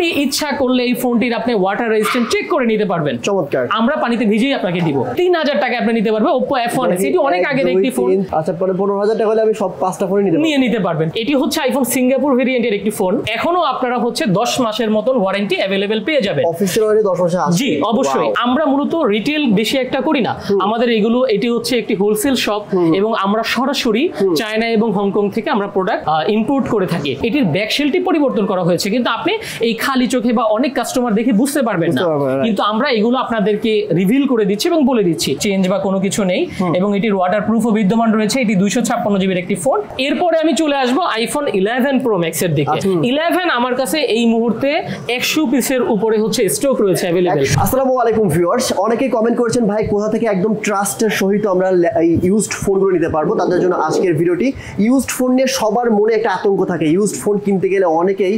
আপনি ইচ্ছা করলে এই ফোনটির আপনি ওয়াটার রেজিস্ট্যান্ট চেক করে নিতে পারবেন। চমৎকার। আমরা পানিতে ভিজিয়ে আপনাকে দিব। 3000 টাকা আপনি নিতে পারবেন Oppo F1s। এটি অনেক আগের একটি ফোন। আচ্ছা, পরে 15000 টাকা হলে আমি সব 5টা ফোন নিতে পারবেন। এটি হচ্ছে আইফোন সিঙ্গাপুর ভেরিয়েন্টের একটি ফোন। এখনো আপনারা হচ্ছে 10 মাসের মতন ওয়ারেন্টি अवेलेबल পেয়ে যাবেন। অফিসিয়াল ওয়ারেন্টি 10 মাসে আছে। জি অবশ্যই। আমরা মূলত রিটেল বেশি একটা করি না। আমাদের এটি হচ্ছে একটি হোলসেল শপ এবং আমরা সরাসরি চায়না এবং হংকং থেকে আমরা প্রোডাক্ট ইম্পোর্ট করে থাকি। এটির ব্যাকশেলটি পরিবর্তন করা হয়েছে, কিন্তু আপনি এই খালি চোখে বা অনেক কাস্টমার দেখে বুঝতে পারবেন না, কিন্তু আমরা এগুলো আপনাদেরকে রিভিল করে দিচ্ছি এবং বলে দিচ্ছি চেঞ্জ বা কোনো কিছু নেই এবং এটির ওয়াটারপ্রুফও বিদ্যমান রয়েছে। এটি 256 জিবির একটি ফোন। এরপরে আমি চলে আসবো আইফোন 11 প্রো ম্যাক্স এর দিকে। 11 আমার কাছে এই মুহূর্তে 100 পিসের উপরে হচ্ছে স্টক রয়েছে अवेलेबल। আসসালামু আলাইকুম ভিউয়ার্স, অনেকেই কমেন্ট করেছেন ভাই কোথা থেকে একদম ট্রাস্টের সহিত আমরা এই ইউজড ফোনগুলো নিতে পারবো। তাদের জন্য আজকের ভিডিওটি। ইউজড ফোন নিয়ে সবার মনে একটা আতঙ্ক থাকে। ইউজড ফোন কিনতে গেলে অনেকেই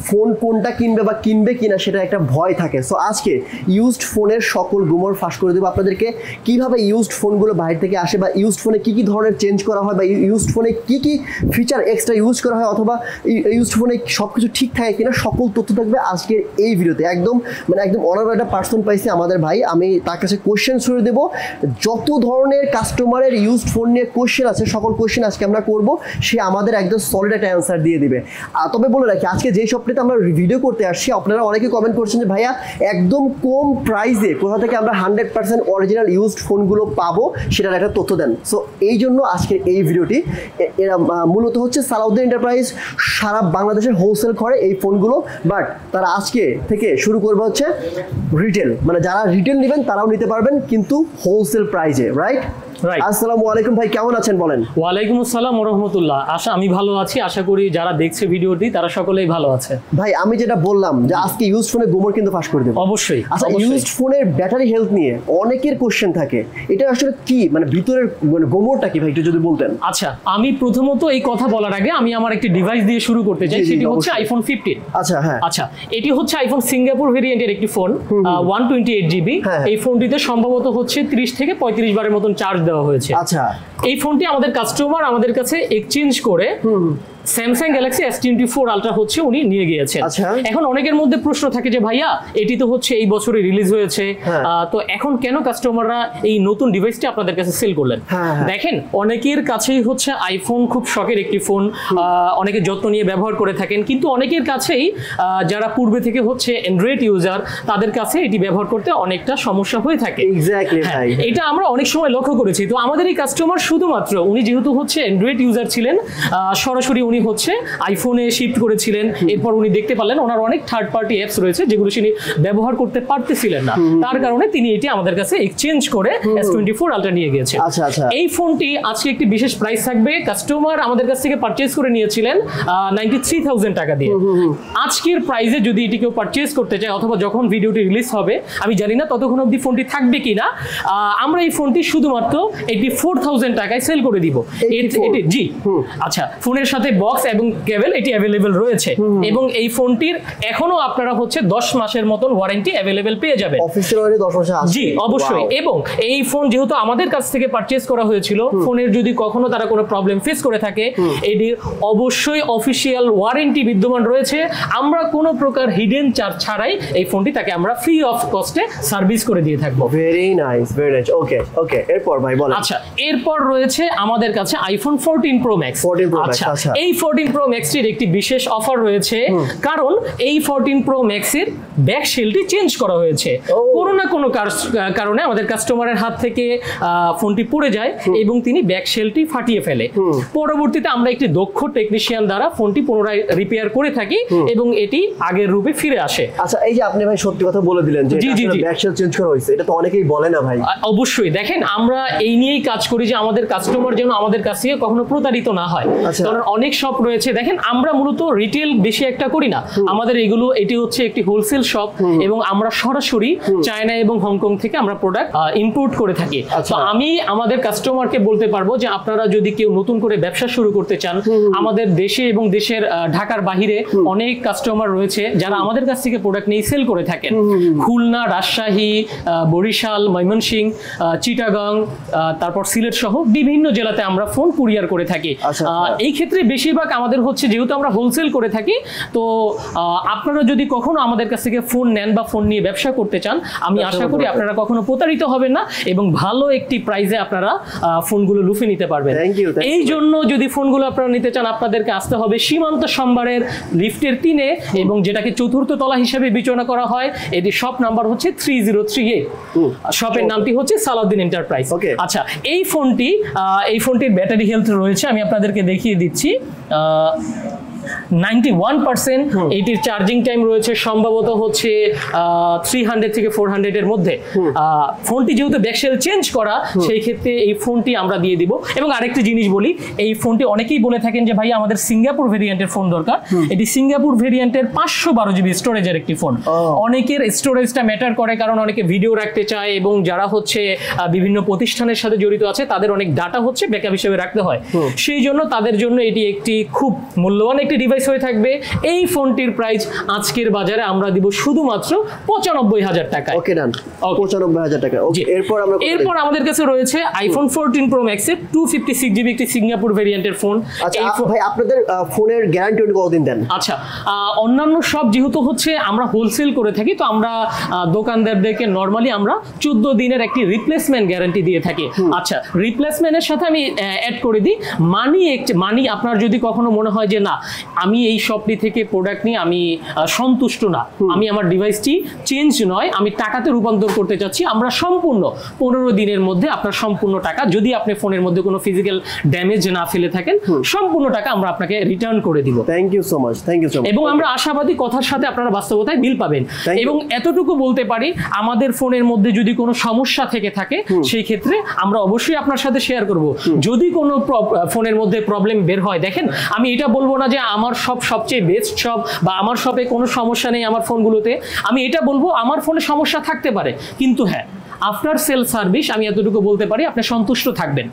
ফোন কোনটা কিনবে বা কিনবে কিনা সেটা একটা ভয় থাকে। সো আজকে ইউজড ফোনের সকল গুমর ফাঁস করে দেবো আপনাদেরকে, কিভাবে ইউজড ফোনগুলো বাইরে থেকে আসে বা ইউজড ফোনে কি কি ধরনের চেঞ্জ করা হয় বা ইউজড ফোনে কি কি ফিচার এক্সট্রা ইউজ করা হয় অথবা ইউজড ফোনে সবকিছু ঠিক থাকে কিনা সকল তথ্য থাকবে আজকের এই ভিডিওতে। একদম অনারেবল একটা পার্সন পাইছি আমাদের ভাই। আমি তার কাছে কোশ্চেন ছুড়ে দেবো। যত ধরনের কাস্টমারের ইউজড ফোন নিয়ে কোশ্চেন আছে সকল কোশ্চেন আজকে আমরা করব, সে আমাদের একদম সলিড একটা অ্যান্সার দিয়ে দিবে। তবে বলে রাখি আজকে যেই শপটিতে আমরা ভিডিও করতে আসছি, আপনারা অনেকে কমেন্ট করছেন যে ভাইয়া একদম কম প্রাইসে কোথা থেকে আমরা 100% অরিজিনাল ইউজড ফোনগুলো পাবো সেটার একটা তথ্য দেন। সো এই জন্য আজকের এই ভিডিওটি। এরা মূলত হচ্ছে সালাউদ্দিন এন্টারপ্রাইজ সারা বাংলাদেশের হোলসেল করে এই ফোনগুলো, বাট তারা আজকে থেকে শুরু করবে হচ্ছে রিটেল, মানে যারা রিটেল নেবেন তারাও নিতে পারবেন কিন্তু হোলসেল প্রাইসে, রাইট? আসসালামু আলাইকুম ভাই, কেমন আছেন বলেন? ওয়ালাইকুম আসসালাম ওয়া রাহমাতুল্লাহ। আমি ভালো আছি, আশা করি যারা দেখছে ভিডিওটি তারা সকলেই ভালো আছে। ভাই আমি যেটা বললাম যে আজকে ইউজড ফোনের গোমর কিন্তু ফাঁস করে দেব। অবশ্যই। আচ্ছা, ইউজড ফোনের ব্যাটারি হেলথ নিয়ে অনেকের কোশ্চেন থাকে, এটা আসলে কি মানে ভিতরের গোমরটা কি ভাই একটু যদি বলতেন। আচ্ছা, আমি প্রথমত এই কথা বলার আগে আমি আমার একটি ডিভাইস দিয়ে শুরু করতে চাই, সেটি হচ্ছে আইফোন 15। আচ্ছা হ্যাঁ, আচ্ছা এটি হচ্ছে আইফোন সিঙ্গাপুর ভেরিয়েন্টের একটি ফোন, 128 জিবি। এই ফোনটিতে সম্ভবত হচ্ছে 30 থেকে 35 বারের মতন চার্জ দেওয়া হয়েছে। আচ্ছা, এই ফোনটি আমাদের কাস্টমার আমাদের কাছে এক্সচেঞ্জ করে স্যামসাং গ্যালাক্সি S24 আলট্রা হচ্ছে উনি নিয়ে গিয়েছেন। এখন অনেকের মধ্যে প্রশ্ন থাকে যে ভাইয়া এটি তো হচ্ছে এই বছরে রিলিজ হয়েছে, তো এখন কেন কাস্টমাররা এই নতুন ডিভাইসটি আপনাদের কাছে সেল করলেন? দেখেন, অনেকের কাছেই হচ্ছে আইফোন খুব শখের একটি ফোন, অনেকে যত্ন নিয়ে ব্যবহার করে থাকেন, কিন্তু অনেকের কাছেই যারা পূর্বে থেকে হচ্ছে অ্যান্ড্রয়েড ইউজার তাদের কাছে এটি ব্যবহার করতে অনেকটা সমস্যা হয়ে থাকে। এটা আমরা অনেক সময় লক্ষ্য করেছি। তো আমাদের এই কাস্টমার শুধুমাত্র উনি যেহেতু হচ্ছে অ্যান্ড্রয়েড ইউজার ছিলেন, সরাসরি উনি হচ্ছে আইফোনে শিফট করেছিলেন। এরপর উনি দেখতে পারলেন ওনার অনেক থার্ড পার্টি অ্যাপস রয়েছে যেগুলো তিনি ব্যবহার করতে পারতেছিলেন না, তার কারণে তিনি এটি আমাদের কাছে এক্সচেঞ্জ করে S24 আলট্রা নিয়ে গিয়েছেন। এই ফোনটি আজকে একটি বিশেষ প্রাইস থাকবে। কাস্টমার আমাদের কাছ থেকে পারচেজ করে নিয়েছিলেন 93,000 টাকা দিয়ে। আজকের প্রাইসে যদি এটি কেউ পারচেজ করতে চায় অথবা যখন ভিডিওটি রিলিজ হবে আমি জানি না ততক্ষণ অবধি ফোনটি থাকবে কিনা, আমরা এই ফোনটি শুধুমাত্র 84,000 টাকায় সেল করে দিব। জি আচ্ছা, ফোনের সাথে বক্স এবং কেবল এটি अवेलेबल রয়েছে এবং এই ফোনটির এখনো আপনারা হচ্ছে 10 মাসের মতন ওয়ারেন্টি अवेलेबल পেয়ে যাবেন। অফিসিয়াল ওয়ারেন্টি 10 মাস আছে। জি অবশ্যই। এবং এই ফোন যেহেতু আমাদের কাছ থেকে পারচেজ করা হয়েছিল, ফোনের যদি কখনো তারা কোনো প্রবলেম ফেস করে থাকে এটির অবশ্যই অফিসিয়াল ওয়ারেন্টি বিদ্যমান রয়েছে। আমরা কোনো প্রকার হিডেন চার্জ ছাড়াই এই ফোনটি তাকে আমরা ফ্রি অফ কস্টে সার্ভিস করে দিয়ে থাকবো। Very nice, very nice. Okay okay, এরপর ভাই বলেন। আচ্ছা, এরপর রয়েছে আমাদের কাছে আইফোন 14 প্রো ম্যাক্স। আচ্ছা, এই 14 প্রো ম্যাক্সটির একটি বিশেষ অফার রয়েছে, কারণ এই 14 প্রো ম্যাক্সের ব্যাক শেলটি চেঞ্জ করা হয়েছে। কোনো না কোনো কারণে আমাদের কাস্টমারের হাত থেকে ফোনটি পড়ে যায় এবং তিনি ব্যাক শেলটি ফাটিয়ে ফেলে। পরবর্তীতে আমরা একটি দক্ষ টেকনিশিয়ান দ্বারা ফোনটি পুনরায় রিপেয়ার করে থাকি এবং এটি আগের রূপে ফিরে আসে। আচ্ছা, এই যে আপনি ভাই সত্যি কথা বলে দিলেন যে ব্যাক শেল চেঞ্জ করা হয়েছে, এটা তো অনেকেই বলে না ভাই। অবশ্যই। দেখেন, আমরা এই নিয়েই কাজ করি যে আমাদের কাস্টমার যেন আমাদের কাছ থেকে কখনো প্রতারিত না হয়, কারণ অনেক শপ রয়েছে। দেখেন, আমরা মূলত রিটেল বেশি একটা করি না, আমাদের এটি হচ্ছে একটি হোলসেল শপ এবং আমরা সরাসরি চায়না এবং হংকং থেকে আমরা প্রোডাক্ট ইম্পোর্ট করে থাকি। তো আমি আমাদের কাস্টমারকে বলতে পারবো যে আপনারা যদি কেউ নতুন করে ব্যবসা শুরু করতে চান, আমাদের দেশে এবং দেশের ঢাকার বাহিরে অনেক কাস্টমার রয়েছে যারা আমাদের কাছ থেকে প্রোডাক্ট নিয়ে সেল করে থাকেন। খুলনা, রাজশাহী, বরিশাল, ময়মনসিংহ, চিটাগাং, তারপর সিলেট সহ বিভিন্ন জেলাতে আমরা ফোন কুরিয়ার করে থাকি। এই ক্ষেত্রে বেশি বেশিরভাগ আমাদের হচ্ছে যেহেতু আমরা হোলসেল করে থাকি, তো আপনারা যদি কখনো আমাদের কাছ থেকে ফোন নেন বা ফোন নিয়ে ব্যবসা করতে চান, আমি আশা করি আপনারা কখনো প্রতারিত হবেন না এবং ভালো একটি প্রাইসে আপনারা ফোনগুলো লুফে নিতে পারবেন। এই জন্য যদি ফোনগুলো আপনারা নিতে চান, আপনাদেরকে আসতে হবে সীমান্ত সম্ভারের লিফটের 3-এ, এবং যেটাকে চতুর্থ তলা হিসেবে বিবেচনা করা হয়। এটি শপ নাম্বার হচ্ছে 3038, শপের নামটি হচ্ছে সালাউদ্দিন এন্টারপ্রাইজ। আচ্ছা, এই ফোনটির ব্যাটারি হেলথ রয়েছে, আমি আপনাদেরকে দেখিয়ে দিচ্ছি। 91% এটির চার্জিং টাইম রয়েছে সম্ভবত হচ্ছে 300 থেকে 400 এর মধ্যে। ফোনটি যেহেতু ব্যাকসেল চেঞ্জ করা, সেই ক্ষেত্রে এই ফোনটি আমরা দিয়ে দিব। এবং আরেকটি জিনিস বলি, এই ফোনটি অনেকেই বলে থাকেন যে ভাই আমাদের সিঙ্গাপুর ভেরিয়েন্টের ফোন দরকার। এটি সিঙ্গাপুর ভেরিয়েন্টের 512 জিবি স্টোরেজের একটি ফোন। অনেকের স্টোরেজটা ম্যাটার করে, কারণ অনেকে ভিডিও রাখতে চায় এবং যারা হচ্ছে বিভিন্ন প্রতিষ্ঠানের সাথে জড়িত আছে তাদের অনেক ডাটা হচ্ছে ব্যাকআপ হিসেবে রাখতে হয়। সেই জন্য তাদের জন্য এটি একটি খুব মূল্যবান একটি ডিভাইস হয়ে থাকবে। এই ফোনটির প্রাইস আজকের বাজারে আমরা দিব শুধুমাত্র 95,000 টাকা। ওকে ডান, 95,000 টাকা। ওকে, এরপর আমাদের কাছে রয়েছে আইফোন 14 প্রো ম্যাক্স এর 256 জিবি একটি সিঙ্গাপুর ভেরিয়েন্টের ফোন। আচ্ছা ভাই, আপনাদের ফোনের গ্যারান্টি কতদিন দেন? আচ্ছা, অন্যান্য সব যেহেতু হচ্ছে আমরা হোলসেল করে থাকি, তো আমরা দোকানদারদেরকে নরমালি আমরা 14 দিনের একটি রিপ্লেসমেন্ট গ্যারান্টি দিয়ে থাকি। আচ্ছা, রিপ্লেসমেন্টের সাথে আমি অ্যাড করে দিই মানি। আপনার যদি কখনো মনে হয় যে না, আমি এই শপটি থেকে প্রোডাক্ট নিয়ে আমি সন্তুষ্ট না, আমি আমার ডিভাইসটি চেঞ্জ নয়, আমি টাকাতে রূপান্তর করতে চাচ্ছি, আমরা সম্পূর্ণ 15 দিনের মধ্যে আপনার সম্পূর্ণ টাকা, যদি আপনি ফোনের মধ্যে কোনো ফিজিক্যাল ড্যামেজ না ফেলে থাকেন, সম্পূর্ণ টাকা আমরা আপনাকে রিটার্ন করে দিব। Thank you so much, thank you so much. এবং আমরা আশাবাদী কথার সাথে আপনারা বাস্তবতায় মিল পাবেন। এবং এতটুকু বলতে পারি, আমাদের ফোনের মধ্যে যদি কোনো সমস্যা থেকে থাকে, সেই ক্ষেত্রে আমরা অবশ্যই আপনার সাথে শেয়ার করব। যদি কোনো ফোনের মধ্যে প্রবলেম বের হয়, দেখেন আমি এটা বলবো না যে আমার সবচেয়ে বেস্ট শপ বা আমার শপে কোনো সমস্যা নেই আমার ফোনগুলোতে। আমি এটা বলবো আমার ফোনে সমস্যা থাকতে পারে, কিন্তু হ্যাঁ, আফটার সেল সার্ভিস আমি এতটুকু বলতে পারি আপনি সন্তুষ্ট থাকবেন।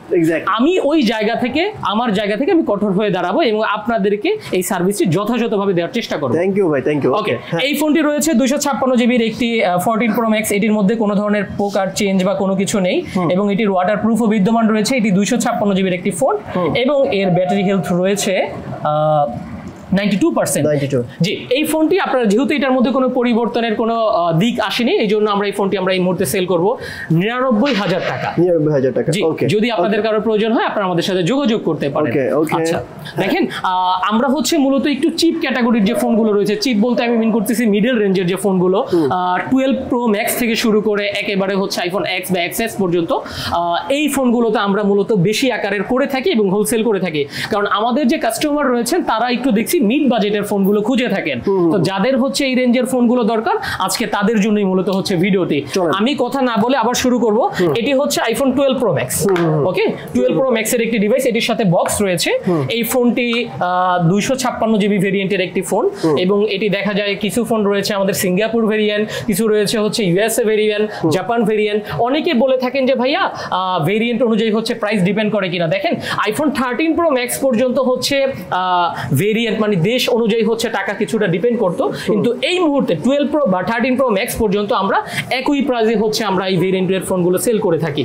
আমি ওই জায়গা থেকে আমার জায়গা থেকে আমি কঠোর হয়ে দাঁড়াবো এবং আপনাদেরকে এই সার্ভিসটি যথাযথভাবে দেওয়ার চেষ্টা করব। থ্যাংক ইউ ভাই, থ্যাংক ইউ। ওকে, এই ফোনটি রয়েছে 256 জিবির একটি 14 প্রো ম্যাক্স। এটির মধ্যে কোনো ধরনের পোকার চেঞ্জ বা কোনো কিছু নেই এবং এটির ওয়াটার প্রুফও বিদ্যমান রয়েছে। এটি 256 জিবির একটি ফোন এবং এর ব্যাটারি হেলথ রয়েছে 92%। জি, এই ফোনটি আপনারা যেহেতু এটার মধ্যে কোনো পরিবর্তনের কোনো দিক আসেনি, এই জন্য আমরা এই ফোনটি আমরা এই মুহূর্তে সেল করব 99,000 টাকা। 99,000 টাকা। ওকে, যদি আপনাদের কারো প্রয়োজন হয় আপনারা আমাদের সাথে যোগাযোগ করতে পারেন। আচ্ছা, দেখেন আমরা হচ্ছে মূলত একটু চিপ ক্যাটাগরির যে ফোনগুলো রয়েছে, চিপ বলতে আমি মিন করতেছি মিডল রেঞ্জের যে ফোনগুলো, 12 প্রো ম্যাক্স থেকে শুরু করে একেবারে হচ্ছে আইফোন এক্স বা এক্সএস পর্যন্ত, এই ফোনগুলোতে আমরা মূলত বেশি আকারের করে থাকি এবং হোলসেল করে থাকি। কারণ আমাদের যে কাস্টমার রয়েছেন তারা একটু দেখছি মিড বাজেটের ফোনগুলো খুঁজে থাকেন, তো যাদের হচ্ছে এই রেঞ্জের ফোনগুলো দরকার আজকে তাদের জন্যই মূলত হচ্ছে ভিডিওটি। আমি কথা না বলে আবার শুরু করব। এটি হচ্ছে আইফোন 12 প্রো ম্যাক্স। ওকে, 12 প্রো ম্যাক্স এর একটি ডিভাইস, এটির সাথে বক্স রয়েছে। এই ফোনটি 256 জিবি ভেরিয়েন্টের একটি ফোন এবং এটি দেখা যায় কিছু ফোন রয়েছে আমাদের সিঙ্গাপুর ভেরিয়েন্ট, কিছু রয়েছে হচ্ছে ইউএসএ ভেরিয়েন্ট, জাপান ভেরিয়েন্ট। অনেকে বলে থাকেন যে ভাইয়া ভেরিয়েন্ট অনুযায়ী হচ্ছে প্রাইস ডিপেন্ড করে কিনা। দেখেন আইফোন 13 প্রো ম্যাক্স পর্যন্ত হচ্ছে ভেরিয়েন্ট মানে দেশ অনুযায়ী হচ্ছে টাকা কিছুটা ডিপেন্ড করতো, কিন্তু এই মুহূর্তে 12 প্রো বা 13 প্রো ম্যাক্স পর্যন্ত আমরা একই প্রাইসে হচ্ছে আমরা এই ভেরিয়েন্টের ফোনগুলো সেল করে থাকি।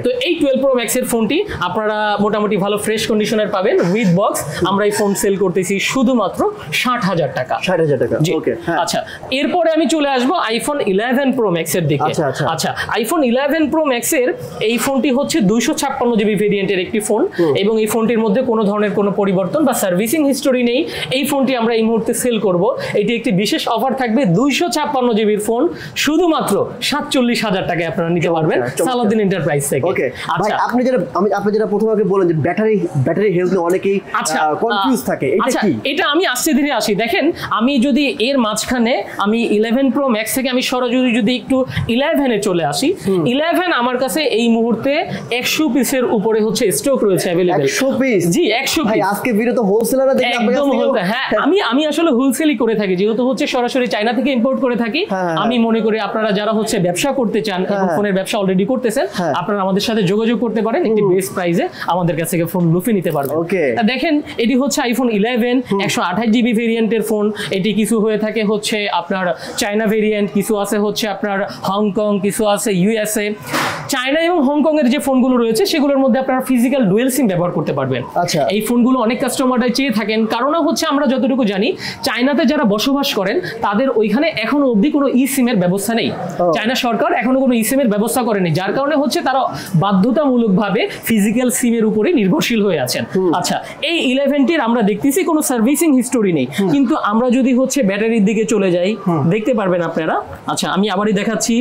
তো এই 12 প্রো ম্যাক্স এর ফোনটি আপনারা মোটামুটি ভালো ফ্রেশ কন্ডিশনের পাবেন উইথ বক্স। আমরা এই ফোন সেল করতেছি শুধুমাত্র 60,000 টাকা। 60,000 টাকা। ওকে, আচ্ছা, এরপরে আমি চলে আসবো আইফোন 11 প্রো ম্যাক্স এর দিকে। আচ্ছা, আইফোন 11 প্রো ম্যাক্স এর এই ফোনটি হচ্ছে 256 জিবি ভেরিয়েন্টের একটি ফোন এবং এই ফোনটির মধ্যে কোনো ধরনের কোনো পরিবর্তন বা সার্ভিসিং হিস্টোরি নেই। এই ফোনটি আমরা এই মুহূর্তে সেল করব। এটি একটি বিশেষ অফার থাকবে, 256 জিবির ফোন শুধুমাত্র 47,000 টাকায় আপনারা নিতে পারবেন সালাউদ্দিন এন্টারপ্রাইজ থেকে। ওকে, ভাই আপনি যেটা প্রথমে আগে বলেন যে ব্যাটারি হেলথ নিয়ে অনেকেই কনফিউজ থাকে, এটা কি? এটা আমি আস্তে ধীরে আসি। দেখেন আমি যদি এর মাঝখানে আমি 11 প্রো ম্যাক্স থেকে আমি সরাসরি যদি একটু 11 এ চলে আসি, 11 আমার কাছে এই মুহূর্তে 100 পিসের উপরে হচ্ছে স্টক রয়েছে अवेलेबल। 100 পিস? জি 100 ভাই আজকে ভিডিও তো হোলসেলাররা দেখে একদম হ্যাঁ, আমি আসলে হোলসেলই করে থাকি, যেহেতু হচ্ছে সরাসরি চায়না থেকে ইম্পোর্ট করে থাকি। আমি মনে করি আপনারা যারা হচ্ছে ব্যবসা করতে চান এবং ফোনের ব্যবসা অলরেডি করতেছেন, আপনারা আমাদের সাথে যোগাযোগ করতে পারেন, একটি বেস্ট প্রাইসে আমাদের কাছ থেকে ফোন লুফে নিতে পারবেন। দেখেন এটি হচ্ছে আইফোন 11 128GB ভেরিয়েন্টের ফোন। এটি কিছু হয়ে থাকে হচ্ছে আপনার চায়না ভেরিয়েন্ট, কিছু আছে হচ্ছে আপনার হংকং, কিছু আছে ইউএসএ। চায়না এবং হংকং এর যে ফোনগুলো রয়েছে সেগুলোর মধ্যে আপনারা ফিজিক্যাল ডুয়েল সিম ব্যবহার করতে পারবেন। এই ফোনগুলো অনেক কাস্টমাররা চেয়ে থাকেন, কারণ হচ্ছে আমরা যতটুকু জানি চায়নাতে যারা বসবাস করেন তাদের ওইখানে এখনো অবধি কোনো ই সিমের ব্যবস্থা নেই। চায়না সরকার এখনো কোনো ই সিমের ব্যবস্থা করেনি, যার কারণে হচ্ছে তারা বাধ্যতামূলকভাবে ফিজিক্যাল সিমের উপরে নির্ভরশীল হয়ে আছেন। আচ্ছা, এই 11টির আমরা দেখতেছি কোনো সার্ভিসিং হিস্টোরি নেই, কিন্তু আমরা যদি হচ্ছে ব্যাটারির দিকে চলে যাই দেখতে পারবেন আপনারা। আচ্ছা, আমি আবারই দেখাচ্ছি।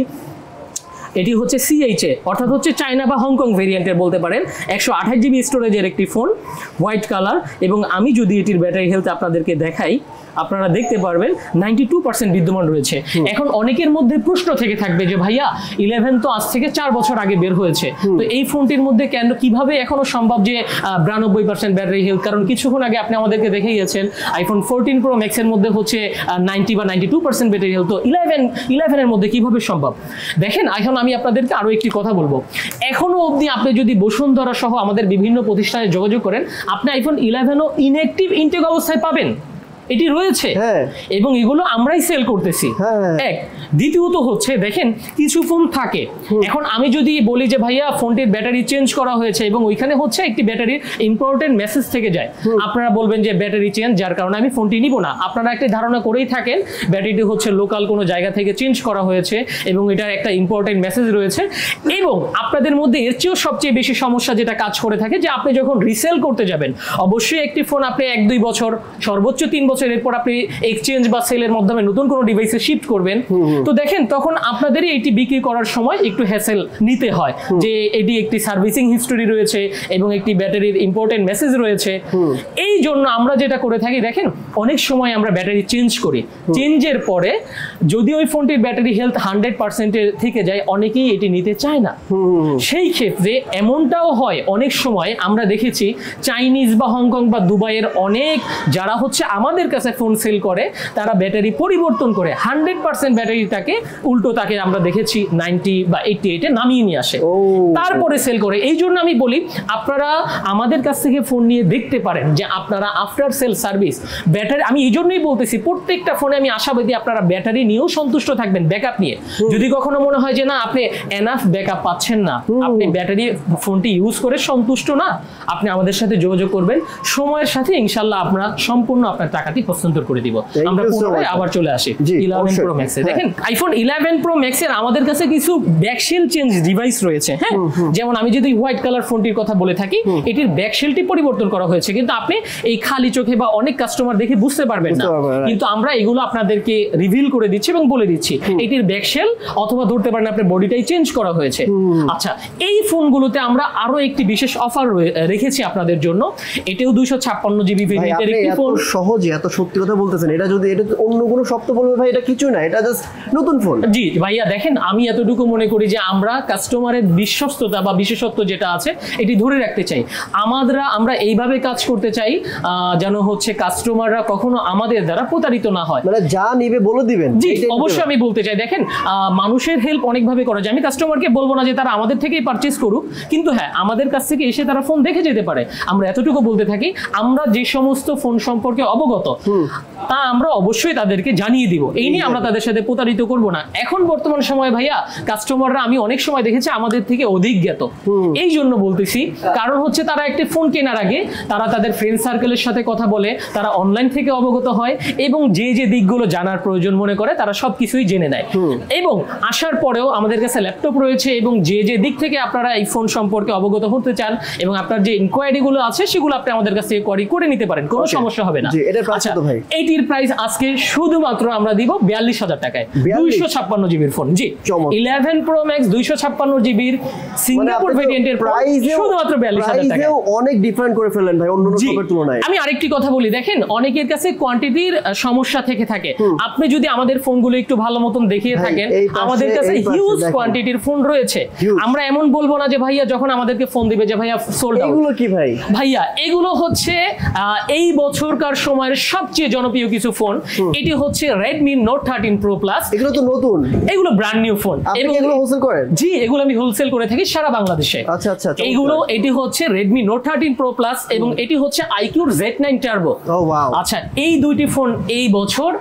এটি হচ্ছে CHA, অর্থাৎ হচ্ছে চায়না বা হংকং ভেরিয়েন্টের বলতে পারেন, 128GB স্টোরেজের একটি ফোন, হোয়াইট কালার। এবং আমি যদি এটির ব্যাটারি হেলথ আপনাদেরকে দেখাই, আপনারা দেখতে পারবেন 92% বিদ্যমান রয়েছে। এখন অনেকের মধ্যে প্রশ্ন থেকে থাকবে যে ভাইয়া 11 তো আজ থেকে 4 বছর আগে বের হয়েছে, তো এই ফোনটির মধ্যে কেন কিভাবে এখনো সম্ভব যে 92% ব্যাটারি হেলথ? কারণ কিছুক্ষণ আগে আপনি আমাদেরকে দেখে গিয়েছেন আইফোন 14 Pro Max এর মধ্যে হচ্ছে 90 বা 92% ব্যাটারি হেলথ, তো 11 এর মধ্যে কিভাবে সম্ভব? দেখেন, এখন আমি আপনাদেরকে আরো একটি কথা বলবো। এখনো অবধি আপনি যদি বসুন্ধরা সহ আমাদের বিভিন্ন প্রতিষ্ঠানে যোগাযোগ করেন, আপনি আইফোন 11ও ইনঅ্যাক্টিভ ইনটেক অবস্থায় পাবেন। এটি রয়েছে এবং এগুলো আমরাই সেল করতেছি। এক, দ্বিতীয়ত হচ্ছে দেখেন কিছু ফোন থাকে, এখন আমি যদি বলি যে ভাইয়া ফোনটির ব্যাটারি চেঞ্জ করা হয়েছে এবং ওইখানে হচ্ছে একটি ব্যাটারির ইম্পর্টেন্ট মেসেজ থেকে যায়, আপনারা বলবেন যে ব্যাটারি চেঞ্জ, যার কারণে আমি ফোনটি নিব না। আপনারা একটা ধারণা করেই থাকেন ব্যাটারিটি হচ্ছে লোকাল কোনো জায়গা থেকে চেঞ্জ করা হয়েছে এবং এটার একটা ইম্পর্টেন্ট মেসেজ রয়েছে। এবং আপনাদের মধ্যে এর চেয়েও সবচেয়ে বেশি সমস্যা যেটা কাজ করে থাকে, যে আপনি যখন রিসেল করতে যাবেন, অবশ্যই একটি ফোন আপনি 1-2 বছর, সর্বোচ্চ 3 বছর এরপর আপনি এক্সচেঞ্জ বা সেলের মাধ্যমে নতুন কোনো ডিভাইসে শিফট করবেন। তো দেখেন তখন আপনাদেরই এটি বিক্রি করার সময় একটু হ্যাসেল নিতে হয়, যে এটি একটি সার্ভিসিং হিস্টোরি রয়েছে এবং একটি ব্যাটারির ইম্পর্টেন্ট মেসেজ রয়েছে। এই জন্য আমরা যেটা করে থাকি, দেখেন অনেক সময় আমরা ব্যাটারি চেঞ্জ করি, চেঞ্জের পরে যদি ওই ফোনটির ব্যাটারি হেলথ 100% এর থেকে যায়, অনেকেই এটি নিতে চায় না। সেই ক্ষেত্রে এমনটাও হয়, অনেক সময় আমরা দেখেছি চাইনিজ বা হংকং বা দুবাইয়ের অনেক যারা হচ্ছে আমাদের কাছে ফোন সেল করে, তারা ব্যাটারি পরিবর্তন করে 100% ব্যাটারিটাকে উল্টো তাকে আমরা দেখেছি 90 বা 88-এ নামিয়ে নিয়ে আসে, তারপরে সেল করে। এই জন্য আমি বলি আপনারা আমাদের কাছ থেকে ফোন নিয়ে দেখতে পারেন যে আপনারা আফটার সেল সার্ভিস ব্যাটারি, আমি এই জন্যই বলতেছি প্রত্যেকটা ফোনে আমি আশাবাদী আপনারা ব্যাটারি নিয়েও সন্তুষ্ট থাকবেন, ব্যাকআপ নিয়ে। যদি কখনো মনে হয় যে না আপনি এনাফ ব্যাকআপ পাচ্ছেন না, আপনি ব্যাটারি ফোনটি ইউজ করে সন্তুষ্ট না, আপনি আমাদের সাথে যোগাযোগ করবেন, সময়ের সাথে ইনশাআল্লাহ আমরা সম্পূর্ণ আপনার টাকাটি হস্তান্তর করে দিব। আমরা পুনরায় আবার চলে আসি 11 Pro Max এ। দেখেন আইফোন 11 Pro Max এর আমাদের কাছে কিছু ব্যাকশেল চেঞ্জ ডিভাইস রয়েছে। হ্যাঁ, যেমন আমি যদি হোয়াইট কালার ফোনটির কথা বলে থাকি, এটির ব্যাকশেলটি পরিবর্তন করা হয়েছে, কিন্তু আপনি এই খালি চোখে বা অনেক কাস্টমার দেখে বুঝতে পারবেন না, কিন্তু আমরা এগুলো আপনাদেরকে রিভিল করে দিচ্ছি এবং বলে দিচ্ছি এটির ব্যাকশেল অথবা ধরতে পারেন আপনার বডিটাই চেঞ্জ করা হয়েছে। আচ্ছা, এই ফোনগুলোতে আমরা আরো একটি বিশেষ অফার রেখেছি আপনাদের জন্য। এটাও 256GB ভেরিয়েন্টের একটি ফোন। সহজে এত সত্যি কথা বলতেছেন, এটা যদি এটা অন্য কোনো শব্দ বলবে ভাই, এটা কিছু না, এটা জাস্ট নতুন ফোন। জি ভাইয়া, দেখেন আমি এতটুকু মনে করি যে আমরা কাস্টমারের বিশ্বস্ততা বা বিশেষত্ব যেটা আছে এটি ধরে রাখতে চাই। আমরা এইভাবে কাজ করতে চাই যেন হচ্ছে কাস্টমাররা কখনো আমাদের দ্বারা প্রতারিত না হয়, মানে যা নিবে বলে দিবেন। জি অবশ্যই আমি বলতে চাই, দেখেন মানুষের হেল্প অনেকভাবে করা যায়। আমি কাস্টমারকে বলবো না যে তারা আমাদের থেকেই পারচেজ করুক, কিন্তু হ্যাঁ আমাদের কাছ থেকে এসে তারা ফোন দেখে যেতে পারে। আমরা এতটুকু বলতে থাকি, আমরা যে সমস্ত ফোন সম্পর্কে অবগত তা আমরা অবশ্যই তাদেরকে জানিয়ে দিব, এই নিয়ে আমরা তাদের সাথে প্রতারিত করব না। এখন বর্তমান সময় ভাইয়া কাস্টমাররা আমি অনেক সময় দেখেছি আমাদের থেকে অধিক জ্ঞাত। এই জন্য বলতেছি, কারণ হচ্ছে তারা একটি ফোন কেনার আগে তারা তাদের ফ্রেন্ড সার্কেলের সাথে কথা বলে, তারা অনলাইন থেকে অবগত হয় এবং যে যে দিকগুলো জানার প্রয়োজন মনে করে তারা সবকিছুই জেনে নেয়। এবং আসার পরেও আমাদের কাছে ল্যাপটপ রয়েছে এবং যে যে দিক থেকে আপনারা এই ফোন সম্পর্কে অবগত হতে চান এবং আপনার যে ইনকোয়ারিগুলো আছে সেগুলো আপনি আমাদের কাছ থেকে কোয়ারি করে নিতে পারেন, কোনো সমস্যা হবে না। আচ্ছা তো ভাই এটির প্রাইস আজকে শুধুমাত্র আমরা দিব 42000 টাকায় 256 জিবির ফোন। জি 11 প্রো ম্যাক্স 256 জিবির সিঙ্গাপুর ভেরিয়েন্টের প্রাইস শুধুমাত্র 42000 টাকা। অনেক ডিফারেন্ট করে ফেললেন ভাই অন্য সবের তুলনায়। আমি আরেকটি কথা বলি, দেখেন অনেকের কাছে কোয়ান্টিটির সমস্যা থেকে থাকে। আপনি যদি আমাদের ফোনগুলো একটু ভালো মতন দেখিয়ে থাকেন, আমাদের কাছে হিউজ কোয়ান্টিটির ফোন রয়েছে। আমরা এমন বলবো না যে ভাইয়া যখন আমাদেরকে ফোন দিবে যে ভাইয়া সোল্ড আউট। এগুলো কি ভাই? ভাইয়া এগুলো হচ্ছে এই বছরকার সময়ের সবচেয়ে জনপ্রিয় কিছু ফোন। এটি হচ্ছে Redmi Note 13 Pro Plus। এগুলো তো নতুন, এগুলো ব্র্যান্ড নিউ ফোন। এবং এগুলো হোলসেল করেন? জি, এগুলো আমি হোলসেল করে থাকি সারা বাংলাদেশে। আচ্ছা আচ্ছা। এইগুলো এটি হচ্ছে Redmi Note 13 Pro Plus এবং এটি হচ্ছে iQOO Z9 Turbo। ও ওয়াও। আচ্ছা, এই দুইটি ফোন এই বছর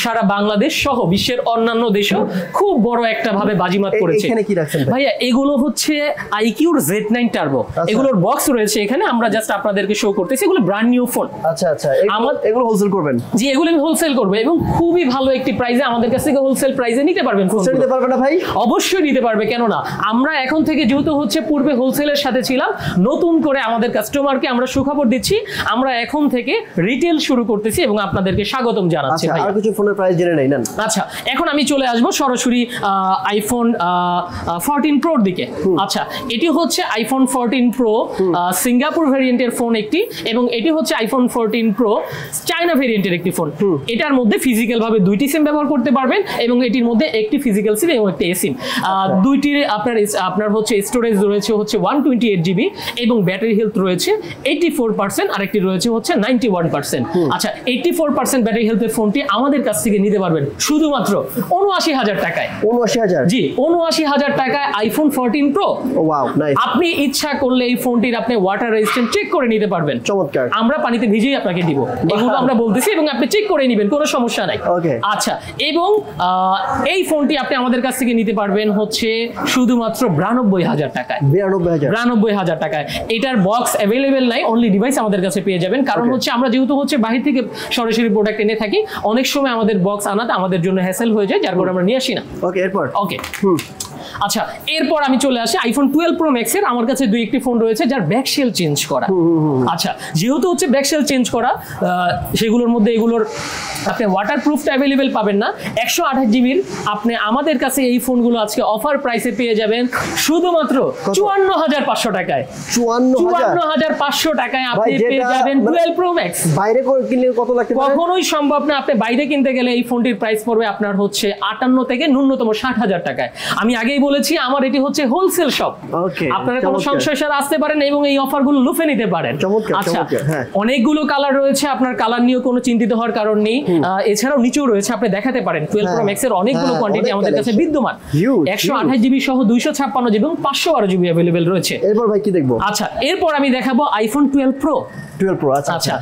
সারা বাংলাদেশ সহ বিশ্বের অন্যান্য দেশেও খুব বড় একটা ভাবে বাজিমাত করেছে। এখানে কি রাখছেন ভাইয়া? এগুলো হচ্ছে iQOO Z9 Turbo। এগুলোর বক্স রয়েছে এখানে, আমরা জাস্ট আপনাদেরকে শো করতেছি। এগুলো ব্র্যান্ড নিউ ফোন। আচ্ছা আচ্ছা। এগুলো হোলসেল করবেন? জি, এগুলো আমি হোলসেল করব এবং খুবই ভালো একটি প্রাইসে আমাদের কাছ থেকে হোলসেল প্রাইসে নিতে পারবেন। নিতে পারবে না ভাই? অবশ্যই নিতে পারবে, কেন না? আমরা এখন থেকে যেহেতু হচ্ছে পূর্বে হোলসেলের সাথে ছিলাম, নতুন করে আমাদের কাস্টমারকে আমরা সুখবর দিচ্ছি, আমরা এখন থেকে রিটেল শুরু করতেছি এবং আপনাদেরকে স্বাগতম জানাচ্ছি। ভাই আর কিছু ফোনের প্রাইস জেনে নেই না? আচ্ছা, এখন আমি চলে আসবো সরাসরি আইফোন 14 প্রোর দিকে। আচ্ছা, এটি হচ্ছে আইফোন 14 প্রো সিঙ্গাপুর ভেরিয়েন্টের ফোন একটি, এবং এটি হচ্ছে আইফোন 14 প্রো চায়না ভেরিয়েন্টের একটি ফোন। এটার মধ্যে ফিজিক্যাল ভাবে দুইটি সিম ব্যবহার করতে পারবেন এবং এটির মধ্যে একটি ফিজিক্যাল সিম এবং একটি এসিম। দুইটির আপনার হচ্ছে স্টোরেজ রয়েছে হচ্ছে 128 জিবি এবং ব্যাটারি হেলথ রয়েছে 84%, আরেকটি রয়েছে হচ্ছে 91%। আচ্ছা, 84% ব্যাটারি হেলথের ফোনটি আমাদের কাছ থেকে নিতে পারবেন শুধুমাত্র 79000 টাকায়। 79000? জি, 79000 টাকায় আইফোন 14 প্রো। Wow, nice. আপনি ইচ্ছা করলে এই ফোনটির আপনি ওয়াটার রেজিস্ট্যান্ট চেক করে নিতে পারবেন। চমৎকার। আমরা পানিতে ভিজিয়ে আপনাকে দিব, এগুলো আমরা বলতেছি, এবং আপনি চেক করে নেবেন, কোনো সমস্যা নাই। ওকে। আচ্ছা, এবং এই ফোনটি আপনি আমাদের কাছ থেকে নিতে পারবেন হচ্ছে শুধুমাত্র 92000 টাকায়। 92000 টাকায়। এটার বক্স অ্যাভেলেবেল নাই, অনলি ডিভাইস আমাদের কাছে পেয়ে যাবেন। কারণ হচ্ছে আমরা যেহেতু হচ্ছে বাহির থেকে সরাসরি প্রোডাক্ট এনে থাকি, অনেক সময় আমাদের বক্স আনাতে আমাদের জন্য হ্যাসেল হয়ে যায়, যার কারণে আমরা নিয়ে আসি না। ওকে, এরপর? ওকে। আচ্ছা, এরপর আমি চলে আসি আইফোন 12 প্রো ম্যাক্স এর। আমার কাছে দুই একটি ফোন রয়েছে যার ব্যাক শেল চেঞ্জ করা। আচ্ছা, যেহেতু হচ্ছে ব্যাক শেল চেঞ্জ করা, সেগুলোর মধ্যে এগুলোর আপনি ওয়াটারপ্রুফটা অ্যাভেলেবেল পাবেন না। 128 জিবির আপনি আমাদের কাছে এই ফোনগুলো আজকে অফার প্রাইসে পেয়ে যাবেন শুধুমাত্র 54500 টাকায়। 54500 টাকায় আপনি পেয়ে যাবেন 12 প্রো ম্যাক্স। বাইরে কিনলে কত লাগতে পারে? কখনোই সম্ভব না। আপনি বাইরে কিনতে গেলে এই ফোনটির প্রাইস পড়বে আপনার হচ্ছে 58 থেকে ন্যূনতম 60000 টাকায়। আমি আগেই বলেছি আমার এটি হচ্ছে হোলসেল শপ। আপনারা কোনো সংশয়ের সাথে আসতে পারেন এবং এই অফারগুলো লুফে নিতে পারেন। আচ্ছা, অনেকগুলো কালার রয়েছে, আপনার কালার নিয়ে কোনো চিন্তিত হওয়ার কারণ নেই। এছাড়াও নিচেও রয়েছে, আপনি দেখাতে পারেন 12 প্রো ম্যাক্স এর অনেকগুলো কোয়ান্টিটি আমাদের কাছে বিদ্যমান। 128 জিবি সহ 256 জিবি এবং 512 জিবি अवेलेबल রয়েছে। এরপর ভাই কি দেখবো? আচ্ছা, এরপর আমি দেখাবো আইফোন 12 প্রো। 12 প্রো। আচ্ছা,